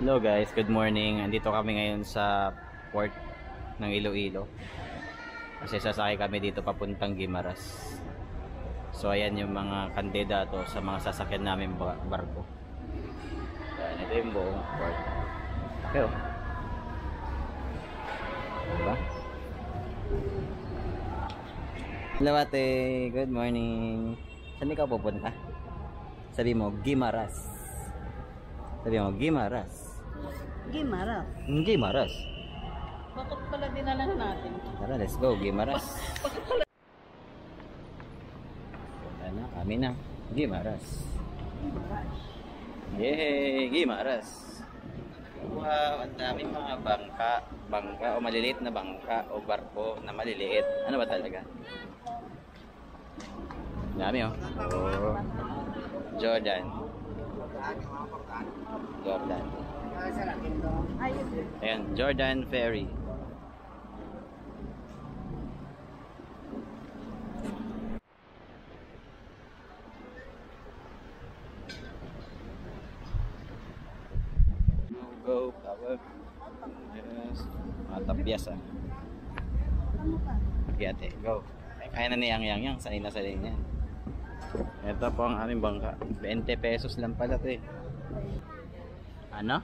Hello guys, good morning. Andito kami ngayon sa port ng Iloilo. Kasi sasakay kami dito papuntang Guimaras. So ayan yung mga kandidato sa mga sasakyan namin barko. Ayan, ito yung buong port. Pero diba? Hello ate, good morning. Saan ikaw pupunta? Sabi mo, Guimaras. Sabi mo, Guimaras. Guimaras. Guimaras. Bakit pala dinala natin? Tara, let's go, Guimaras. Punta na, kami na. Guimaras. Yay, Guimaras. Wow, ang daming mga bangka o maliliit na bangka o barko na maliliit. Ano ba talaga? Dami oh. Oh. Jordan. Ayan, Jordan Ferry. Go, power. Yes. Matapyas ah. Okay ate, go. Kaya na niyang yang sanay na sanay niyan. Ito po ang aming bangka. 20 pesos lang pala ito eh. Ano?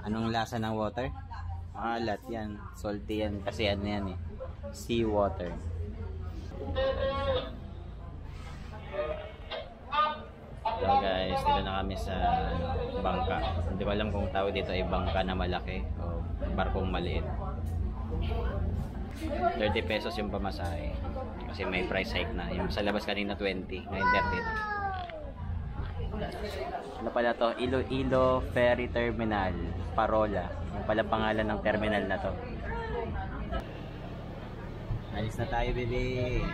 Anong lasa ng water? Alat yan. Salty yan. Kasi ano yan eh. Sea water. Hello guys. Dito na kami sa bangka. Hindi ko alam kung tawag dito ay bangka na malaki o barkong maliit. 30 pesos yung pamasahe. Kasi may price hike na. Yung sa labas kanina 20. Ngayon 30 na. Ano pala to? Iloilo Ferry Terminal Parola. Yung pala pangalan ng terminal na to. Alis na tayo, baby.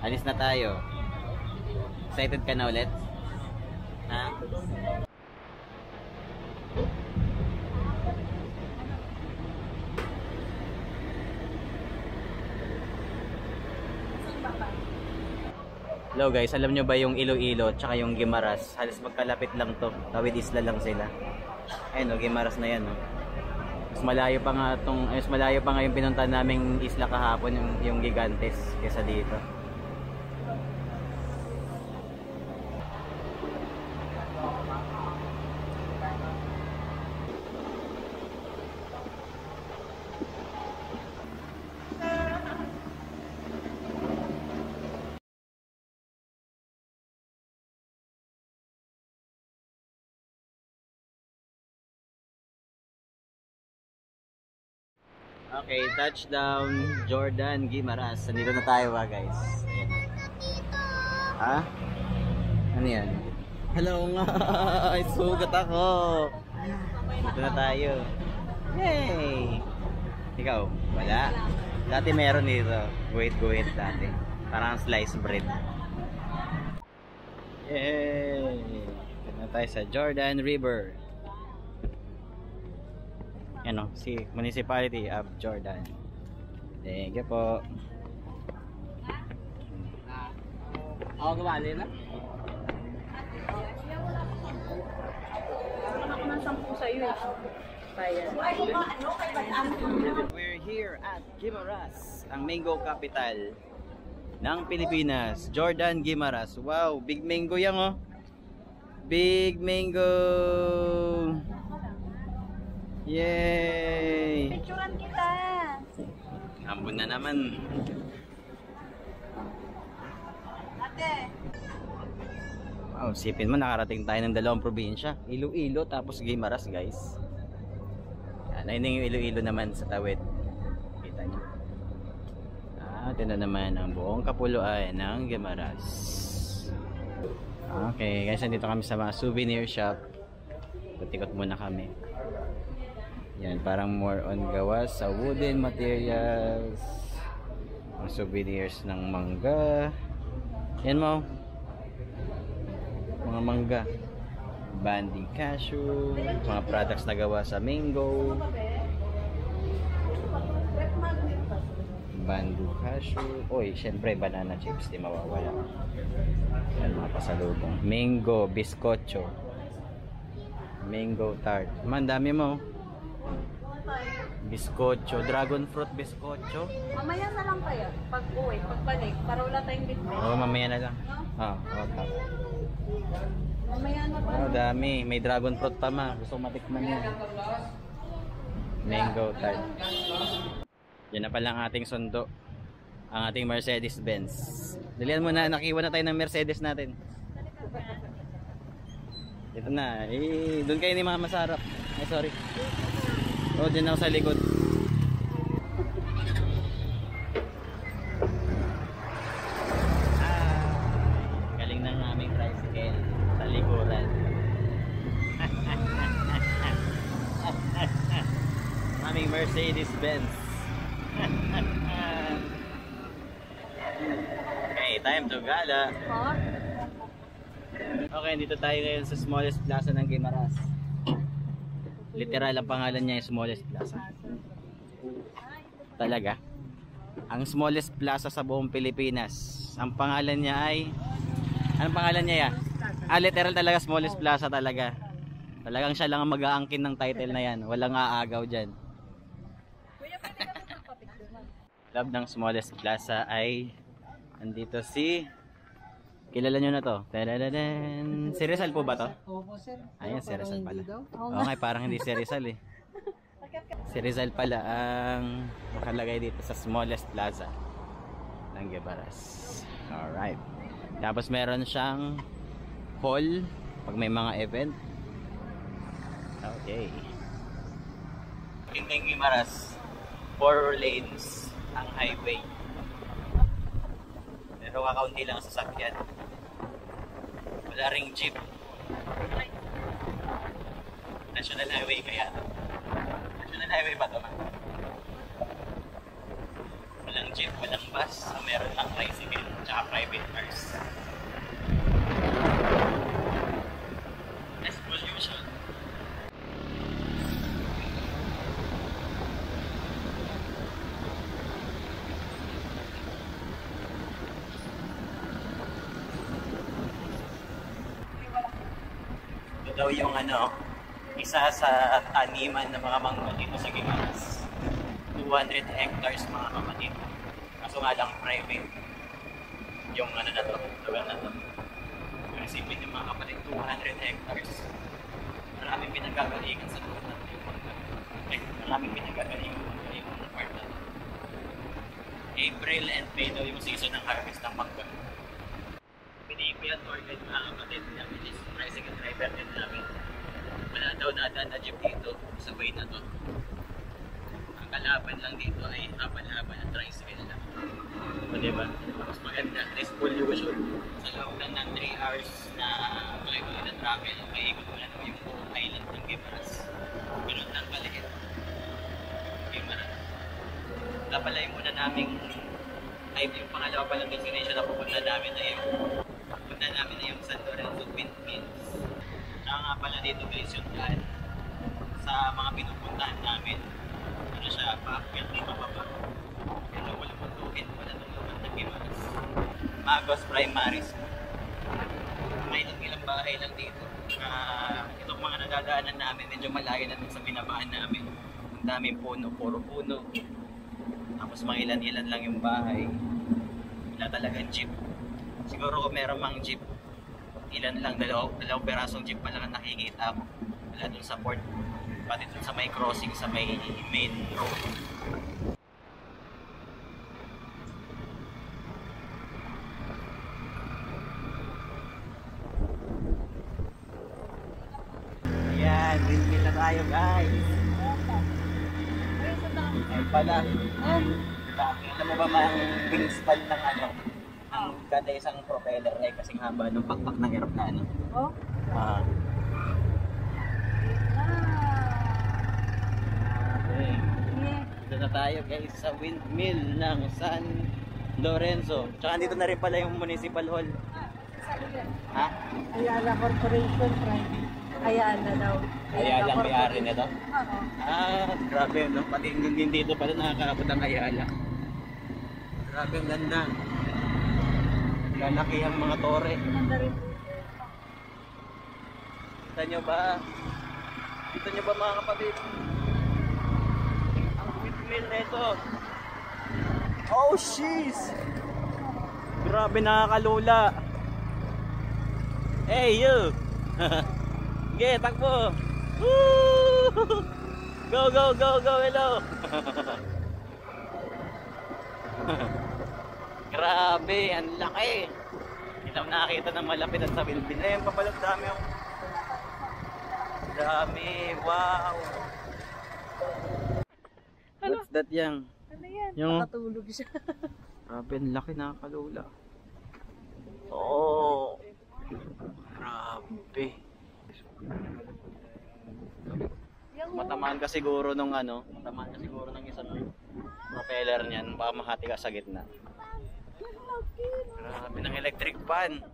Alis na tayo. Excited ka na ulit? Ha? Hello guys, alam nyo ba yung Iloilo tsaka yung Guimaras, halos magkalapit lang to, tawid isla lang sila. Ayun o, Guimaras na yan o. Mas malayo pa nga yung pinunta naming isla kahapon, yung Gigantes, kesa dito. Okay, touchdown Jordan Guimaras. Nandito na tayo ba guys? Ayan. Ha? Ano yan? Hello nga! Ay, sugat ako! Dito na tayo. Yay! Ikaw? Wala? Dati meron dito. Guhit dati. Parang sliced bread. Yay! Dito na tayo sa Jordan River. Yan o, si Municipality of Jordan. Thank you po. Ako gawali na? Ako ng 10 sa'yo eh. We're here at Guimaras, ang mango capital ng Pilipinas. Jordan Guimaras. Wow, big mango yan oh. Big mango. Yay! Picturean kita! Ambon na naman. Ate! Wow, sipin mo nakarating tayo ng dalawang probinsya. Iloilo tapos Guimaras guys. Yan, ayun yung Iloilo naman sa tawid. Kita nyo. Ito na naman ang buong kapuluan ng Guimaras. Okay guys, nandito kami sa mga souvenir shop. Ikot muna kami. Yan, parang more on gawas sa wooden materials. Mga souvenirs ng mangga. Yan mo. Mga mangga. Banding cashew. Mga products na gawa sa mango. Bamboo cashew. Oy, syempre banana chips. Di mawawala. Yan, mga pasalubong. Mango, biscocho. Mango tart. Man, dami mo. Tayo. Biskotso, dragon fruit biskotso. Mamaya na lang kaya. Pag uwi, pagbalik, para wala tayong bitbit. Oh, mamaya na lang. No? Okay. Mamaya na pa. Oh, dami. May dragon fruit pa ma. Gusto ko matikman yan. Mango tart. Yan na pala ang ating sundo. Ang ating Mercedes-Benz. Dalihan mo na, nakiwan na tayo ng Mercedes natin. Ito na. Doon kayo ni Mama Sarap. Ay, sorry. Oh, dyan ako sa likod. Galing ng aming tricycle sa likuran. Aming Mercedes-Benz. Okay, time to gala. Ha? Okay, dito tayo ngayon sa smallest plaza ng Guimaras. Literal ang pangalan niya ay smallest plaza. Talaga. Ang smallest plaza sa buong Pilipinas. Ang pangalan niya ay... Anong pangalan niya ya? Literal talaga smallest plaza talaga. Talagang siya lang ang mag-aangkin ng title na yan. Walang aagaw dyan. Love ng smallest plaza ay... Andito si... Kilala nyo na to. Tadadadan. Si Rizal po ba to? Opo, sir. Ayan, si Rizal pala. Oo Oo nga, parang hindi si Rizal eh. Si Rizal pala ang nakalagay dito sa smallest plaza ng Guimaras. Alright. Tapos meron siyang hall pag may mga event. Okay. Yung Guimaras, 4 lanes ang highway. Pero kakaunti lang sa sasakyan. Wala ring jeep. National Highway kaya. National Highway ba ito? Walang jeep, walang bus. Meron lang tricycle tsaka private cars. Less pollution. Daw yung isa sa taniman ng mga mangga dito sa Guimaras. 200 hectares mga kapatid. Kaso nga lang private yung na to, lugar na to. Kung isipin yung mga kapatid, 200 hectares. Maraming pinagagalingan sa lugar na to yung mangga. Maraming pinagagalingan yung part na to. April and May daw yung season ng harvest ng mangga. Pinipiyat or kahit mga kapatid namin is tricycle driver din namin. Wala daw nadaan na jeep dito sa way na to. Ang kalaban lang dito ay haban-haban ng tricycle lang. O diba? Mas maganda, less pollution. Sa loob lang ng 3 hours na tuloy-tuloy na travel, may ikot mo na yung buong island ng Guimaras. Ganun lang kaliit. Guimaras. Napalay muna naming yung pangalawa palang destination na pupunta namin na yung San Lorenzo Twin Mills. Saka nga pala dito guys yung daan sa mga pinupuntahan namin. Ano siya, paakyat di pababa. Ano walang puntuhin pala itong lugar ng Guimaras. Magos Primary School. May ilang bahay lang dito. Itong mga nadadaanan namin medyo malayo na sa binabaan namin. Ang daming puno, puro puno. Tapos mga ilan-ilan lang yung bahay. Wala talagang jeep. Siguro kung meron mang jeep, ilan lang, dalawang perasong jeep pa lang ang nakikita mo. Wala dun sa port, pati dun sa may crossing sa may main road. Ayan, windmill na tayo guys. Ay pala. Alam mo ba ang wingspan ng kada isang propeller ay kasing haba ng pakpak ng aeroplano? Oh? Okay. Dito na tayo guys sa windmill ng San Lorenzo. Tsaka dito na rin pala yung municipal hall. Ha? Ayala Corporation Private. Ayala daw. Ayala ang may-ari nito? Oo. Grabe no? Pati yung dito pala nakakaabot ang Ayala. Grabe ang ganda. Lalaki ang mga tore. Ganda rin. Kita nyo ba? Kita nyo ba mga kapatid? Ang windmill nito. Oh sheesh! Grabe nakakalula. Hey you! Sige, takbo! Woo! Go, go, go, go, hello! Grabe, ang laki! Hindi lang nakakita ng malapitan sa bilbil. Ayun pa pala, dami oh. Dami, wow! What's that yang? Ano yan? Yung... Nakatulog siya. Grabe, ang laki nakakalula. Oh! Grabe! Matamaan ka siguro nung ano, matamaan ka siguro ng isang propeller niyan, baka mahati ka sa gitna. Grabe ng electric fan.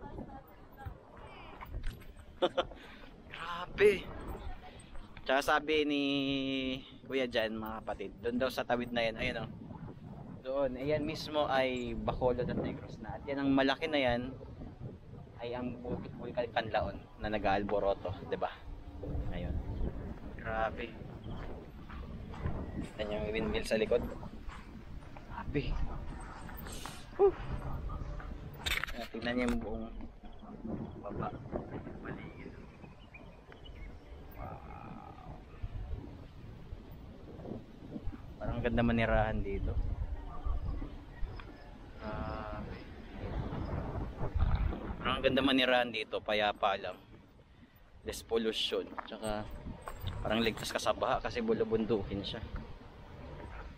Grabe. Tsaka sabi ni Kuya Jan, mga kapatid, doon daw sa tawid na yan, ayun oh. Doon, ayan mismo ay Bacolod at Negros na. At yan ang malaki na yan ay ang Vulcan Canlaon na nag-aalboroto, 'di ba? Ayun. Grabe. Tignan yung windmill sa likod. Grabe. Tignan niyo yung buong baba. Paligid. Wow. Parang ganda manirahan dito. Grabe. Parang ganda manirahan dito, payapa lang. Less pollution. Tsaka parang ligtas ka sa baha kasi bulubundukin siya.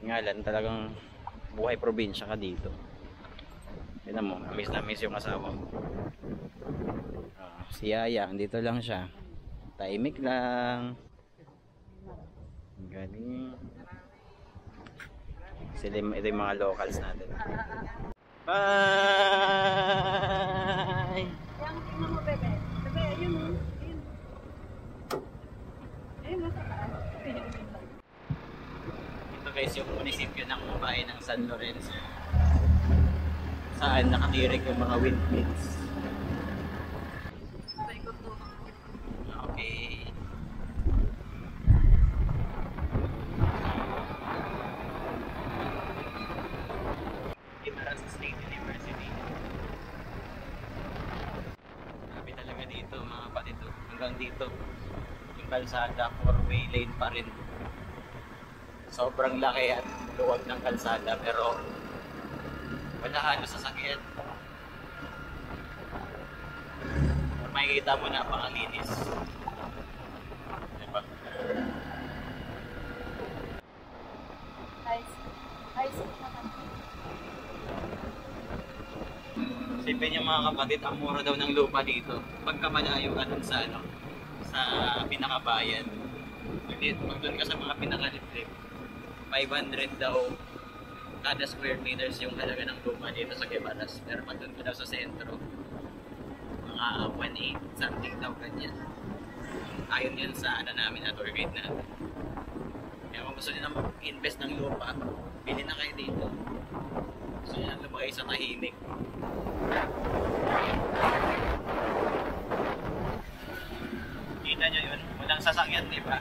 Ngalan talagang buhay probinsya ka dito. Tignan mo, miss na miss yung asawa mo. Si Yaya, dito lang siya. Tahimik lang. Galing. Sila ito yung mga locals natin. Bye! Yang tingnan mo, bebe. Bebe, ayun mo. Ayun mo sa taas. Ito guys yung munisipyo ng bahay ng San Lorenzo. Saan nakatirik yung mga windmills. Okay. Guimaras State University. Grabe talaga dito mga kapatid. Hanggang dito yung kalsada 4-way lane pa rin. Sobrang laki at luwag ng kalsada pero wala halos sasakyan. Makikita mo na pakalinis. Diba? Sipin niyo mga kapatid, ang mura daw ng lupa dito. Pagka malayo ka dun sa ano, sa pinakabayan. Pag doon ka sa mga pinakalitrip, 500 daw kada square meters yung halaga ng lupa dito sa Guimaras. Pero pag doon ka daw sa sentro, mga 1.8 something daw ganyan. Ayon yun sa ano namin na tour guide natin. Kaya kung gusto nyo na mag-invest ng lupa, pili na kayo dito. Gusto nyo na lumagay sa tahimik. Kita nyo yun, walang sasakyan, di ba?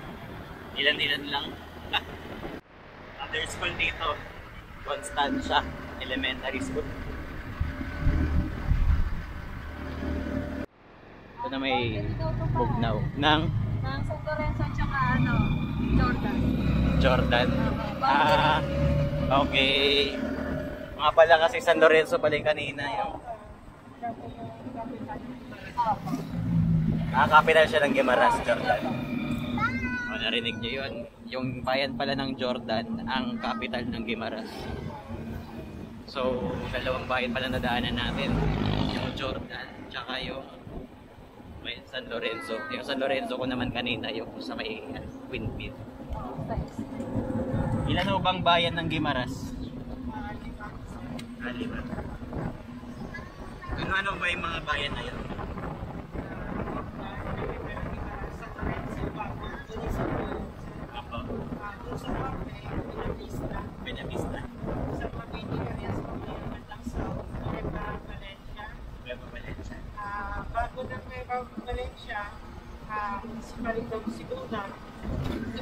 Ilan-ilan lang. Other school dito, Constancia Elementary School. Ito na may bugnaw ng San Lorenzo at saka ano, Jordan. Jordan. Ah, okay. Mga pala kasi San Lorenzo pala yung kanina yung capital siya ng Guimaras, Jordan. O, narinig nyo yun. Yung bayan pala ng Jordan ang capital ng Guimaras. So, dalawang bayan pala nadaanan natin. Yung Jordan, tsaka yung San Lorenzo. Yung San Lorenzo ko naman kanina, yung sa may windmill. Ilan ho bang bayan ng Guimaras? 5. Ano ba yung mga bayan na yun? Benavista. Sa Pamini areas po yan lang sa Nueva Valencia. Nueva Valencia. Bago ng Nueva Valencia, municipality of Siguna,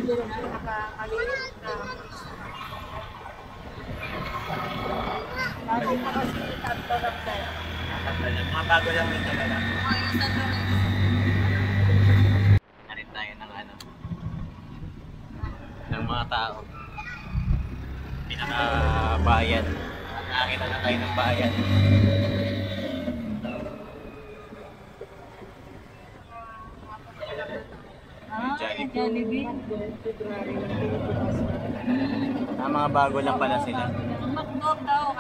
Nakakaliit na. Bago pa kasi tatlo lang tayo. Mga bago lang din talaga. Yung tatlo lang. Narin tayo ng ano, ng mga tao. Pinaka-bayan. Nakakita na tayo ng bayan. Jollibee. Mga bago lang pala sila. Ang McDo daw,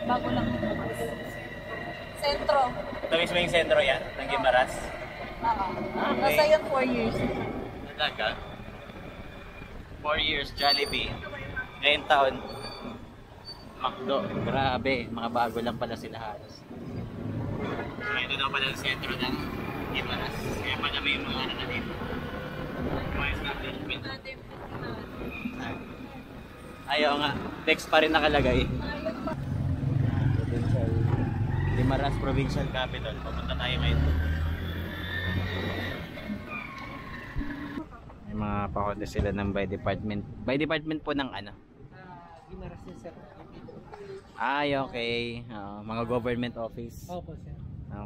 bago lang bukas. Sentro. Ito mismo yung sentro yan, ng Guimaras. Oo. Okay. Nasa yun 4 years. Talaga? 4 years, Jollibee. Ngayon taon, McDo. Grabe, mga bago lang pala sila halos. So ito daw pala yung sentro ng Guimaras. Kaya pala may mga ano na dito. Mga establishment. Ayaw nga, text pa rin nakalagay. Guimaras Provincial Capital. Pupunta tayo ngayon. May mga pakote sila ng by department. By department po ng ano? Guimaras din, sir. Ay, okay. Mga government office. Opo, sir.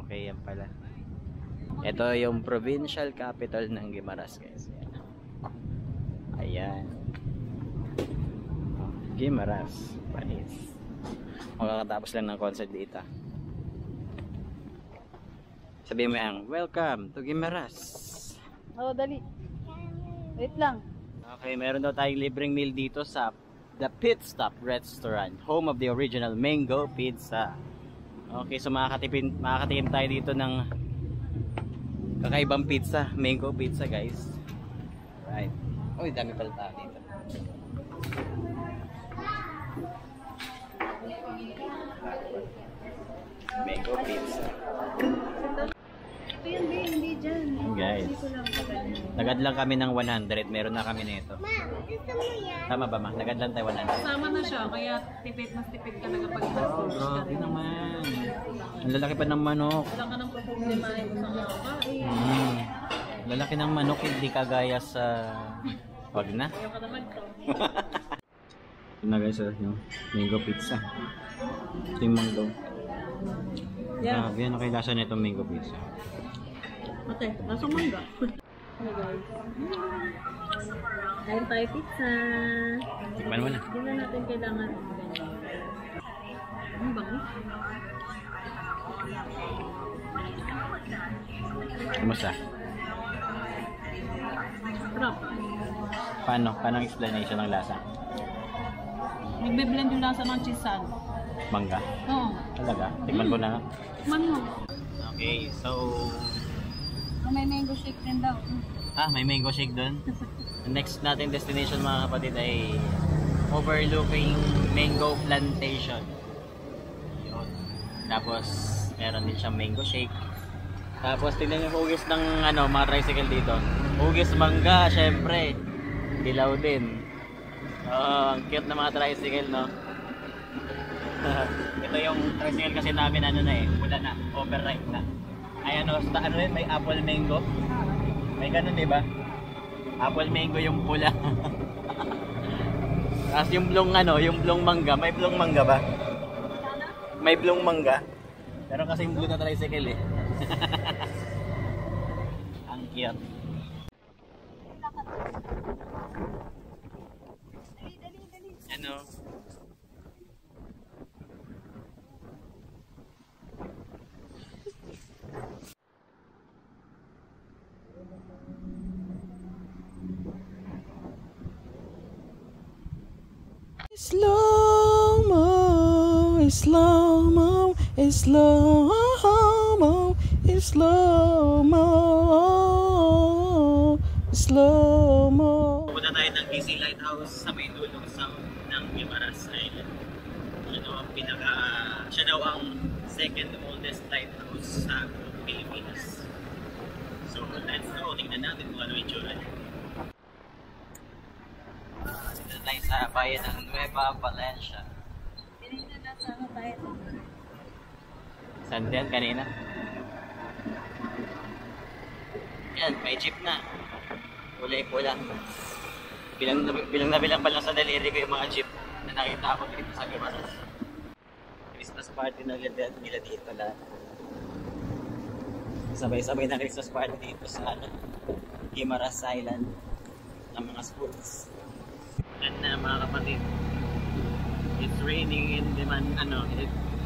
Okay, yan pala. Ito yung provincial capital ng Guimaras, guys. Ayan. Guimaras, Paris. Magkakatapos lang ng concert dito. Sabihin mo yung, welcome to Guimaras. Oo, dali. Wait lang. Okay, meron daw tayong libreng meal dito sa The Pit Stop Restaurant, home of the original mango pizza. Okay, so makakatikim tayo dito ng kakaibang pizza, mango pizza, guys. Right. Uy, dami pala tao dito. Mango pizza. Ito yan, babe. Hindi dyan. Guys, nagad lang kami ng 100. Meron na kami nito. Tama ba, ma? Nagad lang tayo 100. Sama na siya, kaya tipid mas tipid ka na kapag Oh, grabe naman. Ang lalaki pa ng manok. wala ka ng problemahin mo sa kakain. Lalaki ng manok, hindi kagaya sa... Wag na. Ayaw ka naman to. Ito na guys, yung mango pizza. Ito yung mango. Yeah. Grabe, ano kay lasa na itong mango pizza? Ate, lasang mangga. Kain tayo pizza. Tikman mo na. Hindi na natin kailangan. Ang bango. Kumusta? Sarap. Paano? Paano ang explanation ng lasa? Nagbe-blend yung lasa ng cheese sand. Mangga? Oo. Talaga? Tikman ko na. Mango. Okay, so... May mango shake din daw. May mango shake doon. The next natin destination mga kapatid ay overlooking mango plantation. Yun. Tapos meron din siyang mango shake. Tapos tingnan yung hugis ng mga tricycle dito. Hugis mangga, syempre. Dilaw din. Ang cute na mga tricycle, no? Ito yung tricycle kasi namin pula na, overripe na. Ay yun, may apple mango. May ganun, di ba? Apple mango yung pula. Tapos yung blong mangga, may blong mangga ba? May blong mangga. Pero kasi yung blue na tricycle Ang cute. Ano? Slow-mo, it's slow-mo, it's slow-mo, it's slow-mo, slow-mo. Pupunta tayo ng GC Lighthouse sa may dulong south ng Guimaras Island. Siya daw ang second oldest lighthouse sa Pilipinas. So let's go, tingnan natin kung ano yung itsura niya. Dito tayo sa bayan ng Nueva Valencia. Pinignan na sa tayo. Saan din kanina? Yan, may jeep na. Kulay po lang. Bilang na bilang pa lang sa daliri ko yung mga jeep na nakita ko dito sa Guimaras. Christmas party na nila dito lahat. Sabay-sabay na Christmas party dito sa Guimaras Island ng mga schools. And mga kapatid, it's raining in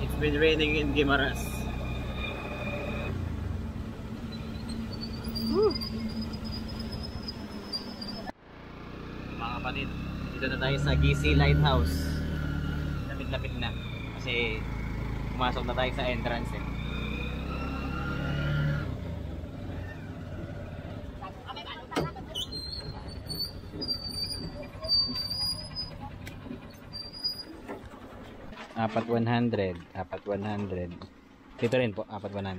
it's been raining in Guimaras. Mga kapatid, dito na tayo sa GC Lighthouse. Lapit-lapit na kasi pumasok na tayo sa entrance eh. Apat 100. Dito rin po, apat 100.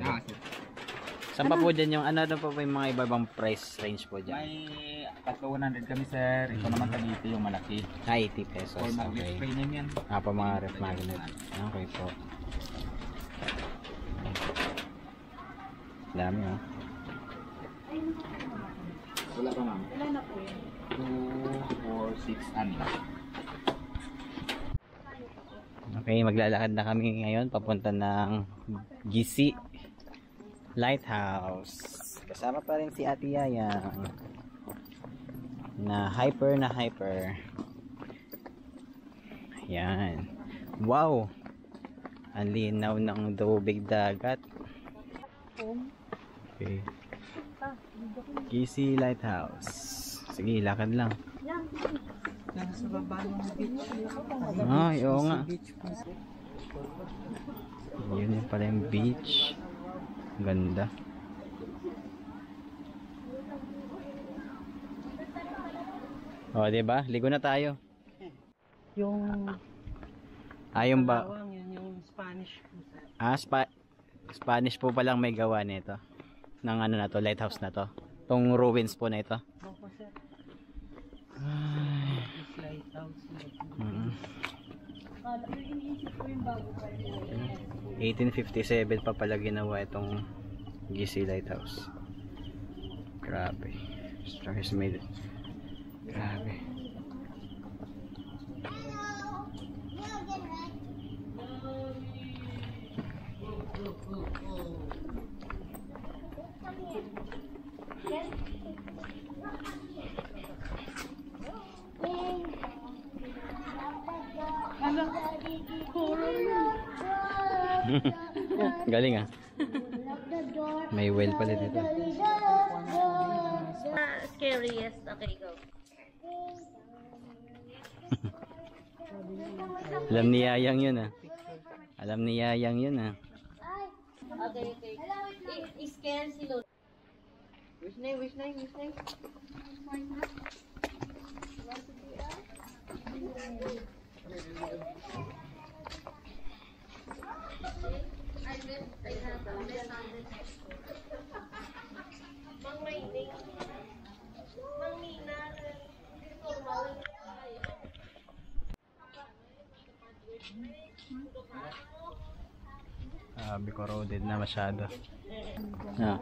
Saan pa po dyan yung doon pa po yung mga iba-ibang price range po dyan? May 100 kami sir. Ito naman dito yung malaki. 80 pesos. Or mag-spray Okay. niyan yan. Pa mga ref magnet. Okay po. Dami oh. Wala pa ma'am. Ilan na po yun? 2, 4, 6, ano. Okay, maglalakad na kami ngayon papunta ng GC Lighthouse. Kasama pa rin si Ate Yayang na hyper. Ayan. Wow! Ang linaw ng tubig dagat. Okay. GC Lighthouse. Sige, lakad lang. Nasa baba ng beach. Ay, oo nga. Yun yung pala yung beach. Ganda. O, diba? Ligo na tayo. Yung Ayun ba? yan yung Spanish po sir. Spanish po palang may gawa nito. Ng na to, lighthouse na to. Tong ruins po na ito. Opo sir. Ay. This lighthouse. 1857 pa pala ginawa itong GC Lighthouse. Grabe. Stars made it. Grabe. Galing ah. May well pala dito. Scariest. Okay, go. Alam ni Yayang yun ah. Alam ni Yayang yun ah. Okay. I-scan si Lolo. Wish na. Corroded na masyado. Ah.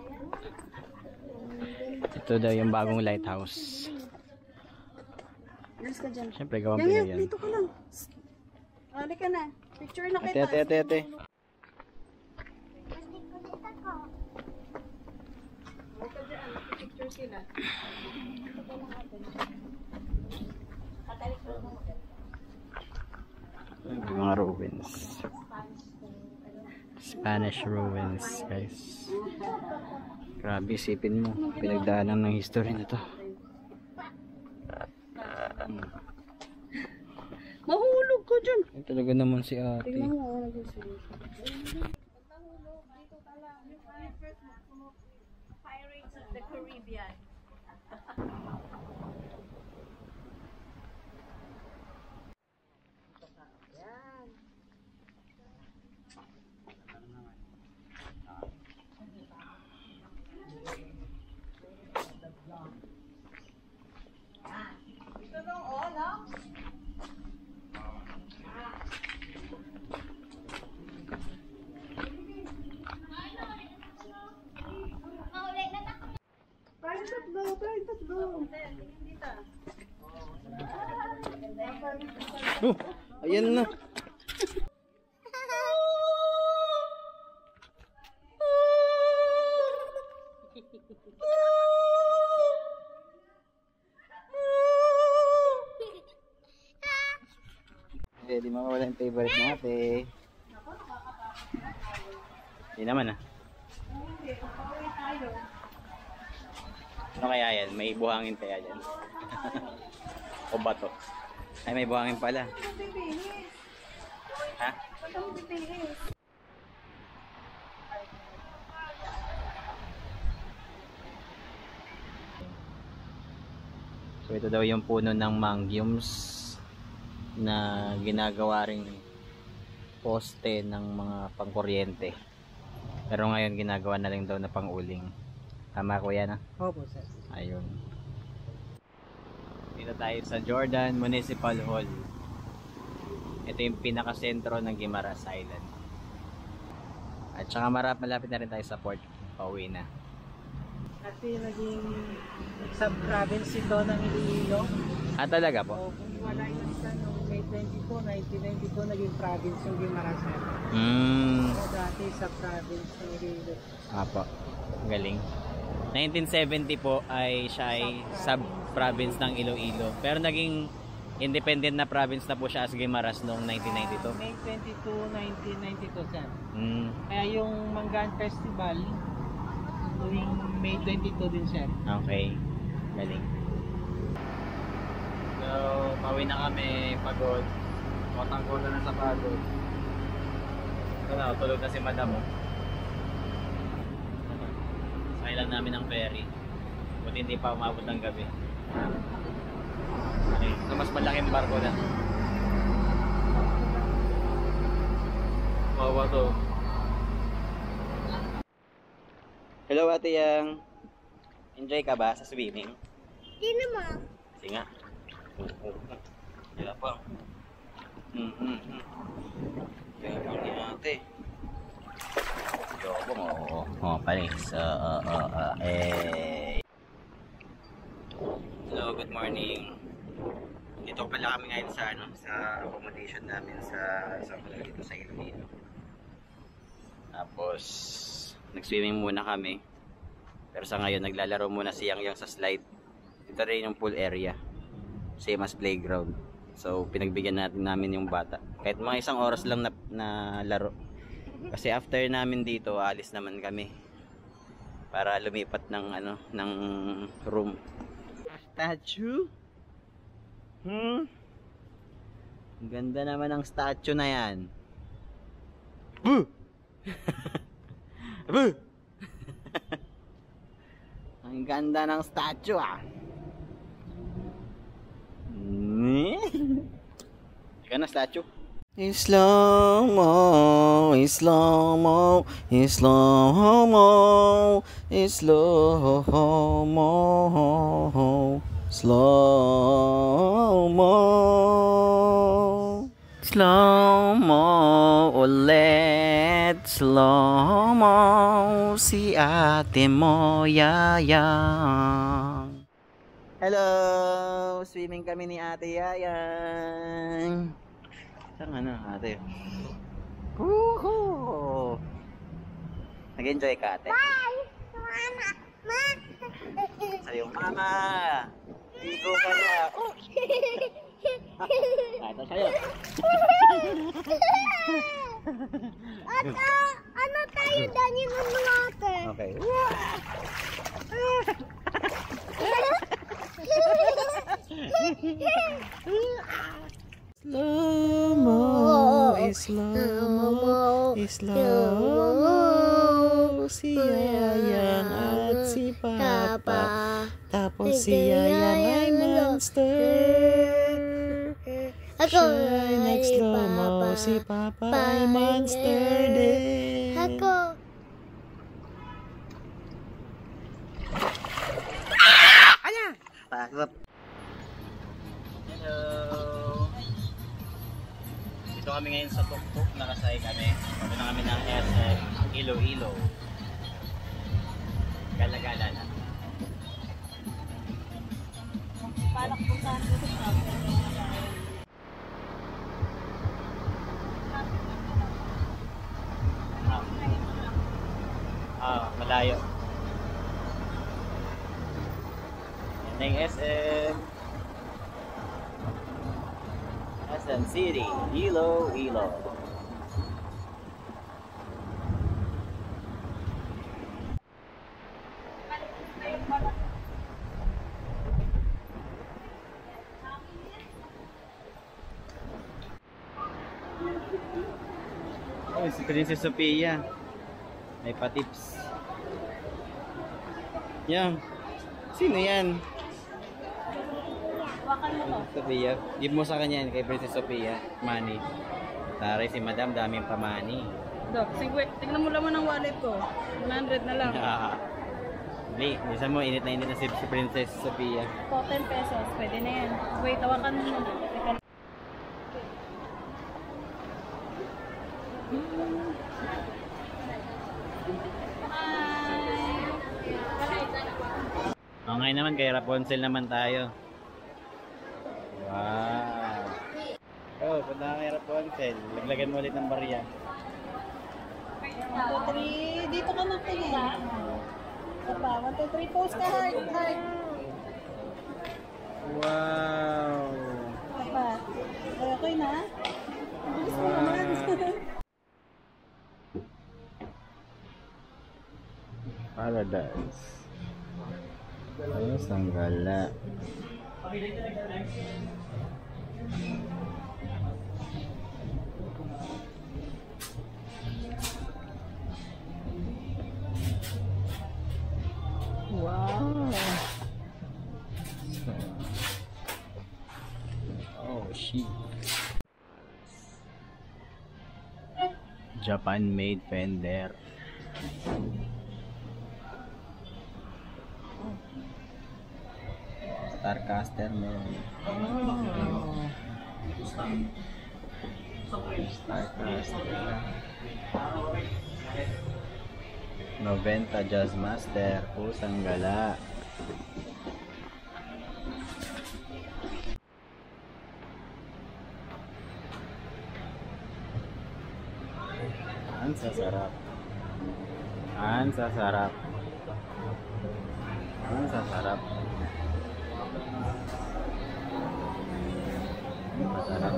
Ito daw yung bagong lighthouse. Nurse ka dyan. Siyempre gawang Pinoy yan. Dito ka lang. Hali ka na. Picture na kita. Ate. Picture sila. Yung mga ruins. Spanish ruins, guys. Grabe, isipin mo. Pinagdaanan ng history na to. Mahulog ka dyan. Ay, talaga naman si ate. Tingnan mo. Nag-sila. Pirates of the Caribbean. Tayong tatlo. Ayan na. Eh, di mawala yung favorite natin. Hindi naman ah. Ano kaya yan? May buhangin kaya yan? O bato? Ay, may buhangin pala. Ha? So ito daw yung puno ng mangyums na ginagawa ring poste ng mga pangkuryente. Pero ngayon ginagawa na lang daw na panguling. Tama kuya na? Opo, sir. Ayun. Dito tayo sa Jordan Municipal Hall. Ito yung pinakasentro ng Guimaras Island. At saka malapit na rin tayo sa port. Pauwi na. Kasi naging sub-province ito ng Iloilo. Ah, talaga po? O kung wala yung isa noong May 22, 1992, naging province yung Guimaras. So dati sub-province ng Iloilo. Apo. Galing. 1970 po ay siya ay sub-province ng Iloilo. Pero naging independent na province na po siya as Guimaras noong 1992. May 22, 1992, sir. Kaya yung Manggaan Festival, tuwing May 22 din, sir. Okay. Galing. So, pauwi na kami. Pagod. Matangko na sa pagod. Ito na, tulog na si madam. Sakay lang namin ng ferry. Buti hindi pa umabot ng gabi. Okay. So, mas malaking barko na. Mawa to. Hello, Ate Yang. Enjoy ka ba sa swimming? Hindi naman. Kasi nga. Wala pa. Kaya lang ni ate. Yobo mo. Oh, panis. Hello, good morning. Dito pala kami ngayon sa accommodation namin sa isang hotel dito sa Iloilo. Tapos nag-swimming muna kami. Pero sa ngayon naglalaro muna si Yang sa slide. Ito rin yung pool area. Same as playground. So pinagbigyan namin yung bata. Kahit mga isang oras lang na laro. Kasi after namin dito, alis naman kami. Para lumipat ng ng room. Statue? Ang ganda naman ng statue na yan. Boo! Boo! Ang ganda ng statue ah. Ika na statue. Islomo, Islomo, Islomo, Islomo, Slow-mo, slow-mo ulit, slow-mo si ate mo Yayang. Hello! Swimming kami ni ate Yayang. Saan ate? Woohoo! Nag-enjoy ka ate? Bye! Mama! Ma! Sa'yo mama! Ligo ka na! Oh. Ito sa'yo. Ano tayo danyin ng natin? Okay. Slow-mo, slow-mo, slow-mo, si Yayang at si Papa. Tapos si Yayang ay monster. Siya ay next slow-mo, si Papa ay monster din. Ako. Takot. Hello. Dito kami ngayon sa Tuktuk, nakasay kami. Dito na kami ng SM Iloilo. Gala-gala na. tayo. Yan na yung SM. SM City, Iloilo. Oh, si Princess Sophia. May patips. Yan. Sino yan? Hawakan mo to. Sophia. Give mo sa kanya yan kay Princess Sophia. Money. Taray si Madam, daming pamani. Dok, tignan mo laman ng wallet ko. 100 na lang. Hindi, bisa mo, init na si Princess Sophia. Po, 10 pesos. Pwede na yan. Wait, hawakan mo. Teka. O ngayon naman, kay Rapunzel naman tayo. Wow. Oh, punta ka kay Rapunzel. Laglagan mo ulit ng barya. 1, 2, 3. Dito ka magtingin. Isa pa. 1, 2, 3. Post ka, heart. Heart. Wow. Isa pa. Okay na? Bilis mo naman. Paradise. Ayos, ang gala. Wow. Oh, shit. Japan-made fender. Starcaster meron. Starcaster. 90 Jazzmaster. Pusang gala. Ang sasarap. Ang sasarap. Ang sasarap. Masarap.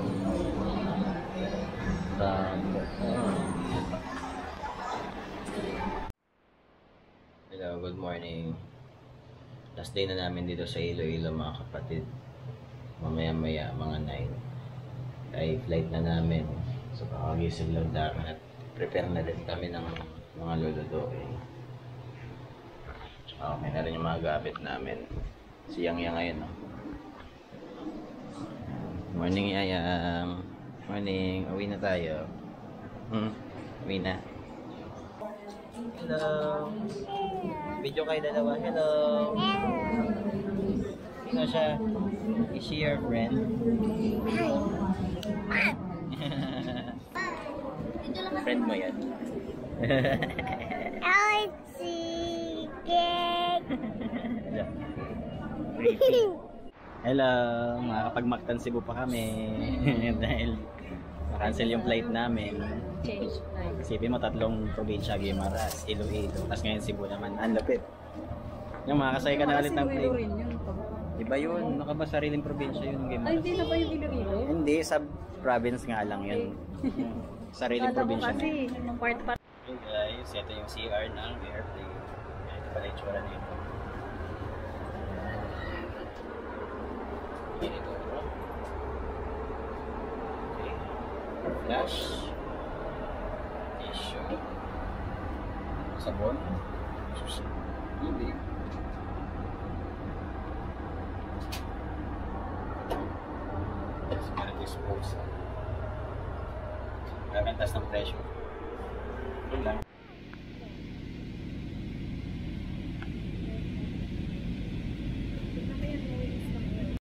Hello, good morning. Last day na namin dito sa Iloilo mga kapatid. Mamaya-maya mga 9 ay flight na namin. So kakagising lang namin at prepare na din kami ng mga lulutuin. Tsaka may na rin yung mga gamit namin. Si Yang ngayon, no? Morning, Yayang. Morning. Uwi na tayo. Uwi na. Hello. Video kayo dalawa. Hello. Sino siya? Is she your friend? Friend mo yan? Hello, makakapag-Mactan Cebu pa kami dahil na-cancel yung flight namin. Change flight. Isipin mo, 3 probinsya, Guimaras, Iloilo, tapos ngayon Cebu naman. Ang lapit. Yung makakasay ka na ulit ng plane. Iba yun, nakaba sariling probinsya yun, Guimaras. Ay, hindi na ba yung Iloilo? Hindi, sub-province nga lang yun. Sariling probinsya na. Kasi, yung part pa. Hey guys, ito yung CR ng airplane. Ito pala yung tsura nito. Ganito. Okay. Flash. Tissue. Sabon. Hindi. Tapos meron disposal. Gagantas ng pressure. Yun lang.